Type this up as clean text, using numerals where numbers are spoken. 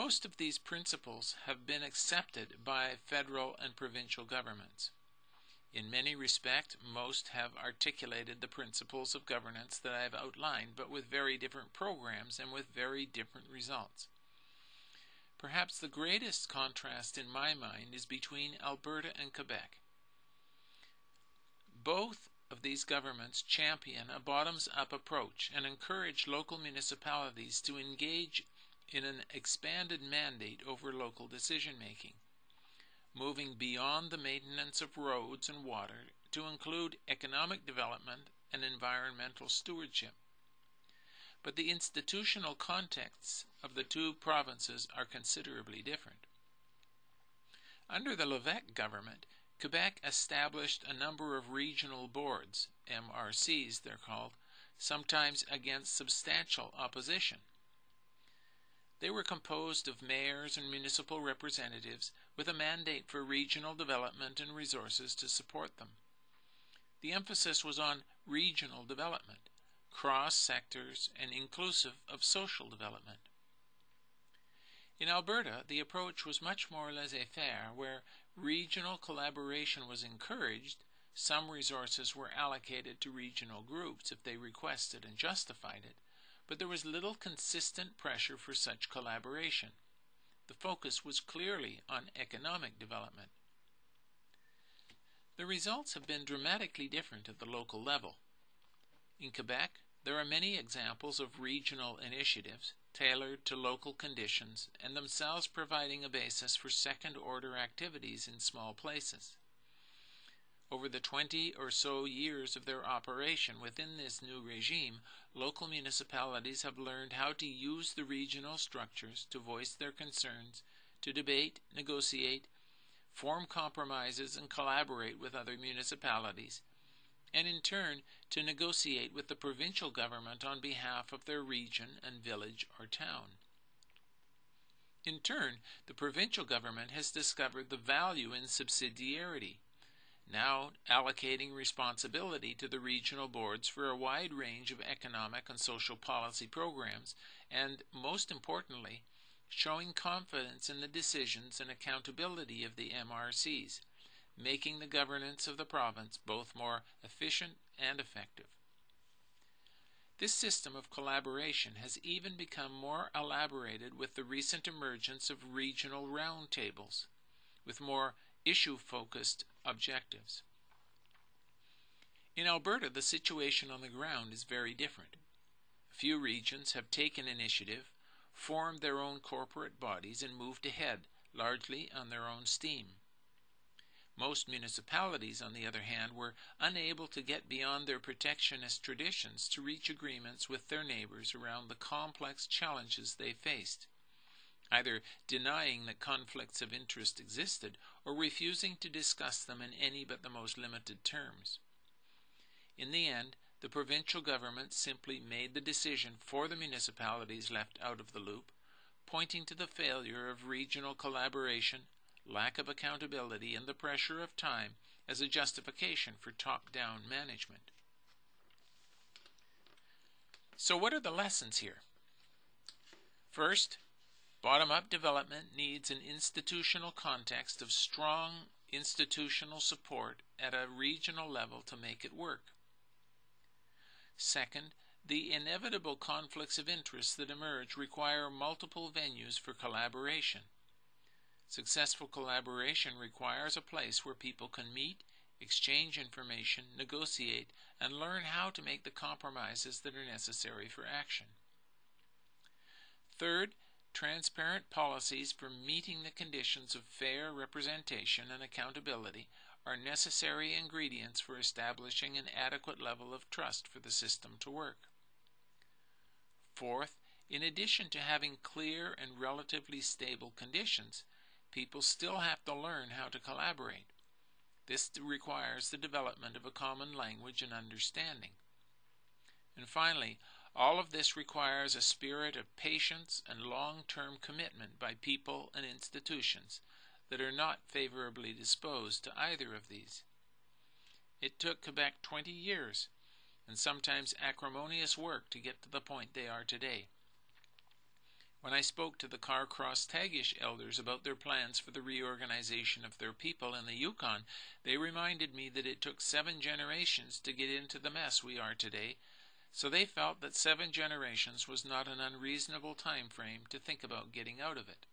Most of these principles have been accepted by federal and provincial governments. In many respects, most have articulated the principles of governance that I have outlined, but with very different programs and with very different results. Perhaps the greatest contrast in my mind is between Alberta and Quebec. Both of these governments champion a bottoms-up approach and encourage local municipalities to engage in an expanded mandate over local decision-making, moving beyond the maintenance of roads and water to include economic development and environmental stewardship. But the institutional contexts of the two provinces are considerably different. Under the Lévesque government, Quebec established a number of regional boards, MRCs they're called, sometimes against substantial opposition. They were composed of mayors and municipal representatives with a mandate for regional development and resources to support them. The emphasis was on regional development, cross sectors, and inclusive of social development. In Alberta, the approach was much more laissez-faire, where regional collaboration was encouraged. Some resources were allocated to regional groups if they requested and justified it, but there was little consistent pressure for such collaboration. The focus was clearly on economic development. The results have been dramatically different at the local level. In Quebec, there are many examples of regional initiatives tailored to local conditions and themselves providing a basis for second-order activities in small places. Over the 20 or so years of their operation within this new regime, local municipalities have learned how to use the regional structures to voice their concerns, to debate, negotiate, form compromises, and collaborate with other municipalities, and in turn to negotiate with the provincial government on behalf of their region and village or town. In turn, the provincial government has discovered the value in subsidiarity, now allocating responsibility to the regional boards for a wide range of economic and social policy programs, and, most importantly, showing confidence in the decisions and accountability of the MRCs, making the governance of the province both more efficient and effective. This system of collaboration has even become more elaborated with the recent emergence of regional roundtables, with more issue-focused objectives. In Alberta, the situation on the ground is very different. A few regions have taken initiative, formed their own corporate bodies, and moved ahead, largely on their own steam. Most municipalities, on the other hand, were unable to get beyond their protectionist traditions to reach agreements with their neighbors around the complex challenges they faced, either denying that conflicts of interest existed or refusing to discuss them in any but the most limited terms. In the end, the provincial government simply made the decision for the municipalities left out of the loop, pointing to the failure of regional collaboration, lack of accountability, and the pressure of time as a justification for top-down management. So what are the lessons here? First, bottom-up development needs an institutional context of strong institutional support at a regional level to make it work. Second, the inevitable conflicts of interest that emerge require multiple venues for collaboration. Successful collaboration requires a place where people can meet, exchange information, negotiate, and learn how to make the compromises that are necessary for action. Third, transparent policies for meeting the conditions of fair representation and accountability are necessary ingredients for establishing an adequate level of trust for the system to work. Fourth, in addition to having clear and relatively stable conditions, people still have to learn how to collaborate. This requires the development of a common language and understanding. And finally, all of this requires a spirit of patience and long-term commitment by people and institutions that are not favorably disposed to either of these. It took Quebec 20 years, and sometimes acrimonious work to get to the point they are today. When I spoke to the Carcross-Tagish elders about their plans for the reorganization of their people in the Yukon, they reminded me that it took 7 generations to get into the mess we are today, so they felt that 7 generations was not an unreasonable time frame to think about getting out of it.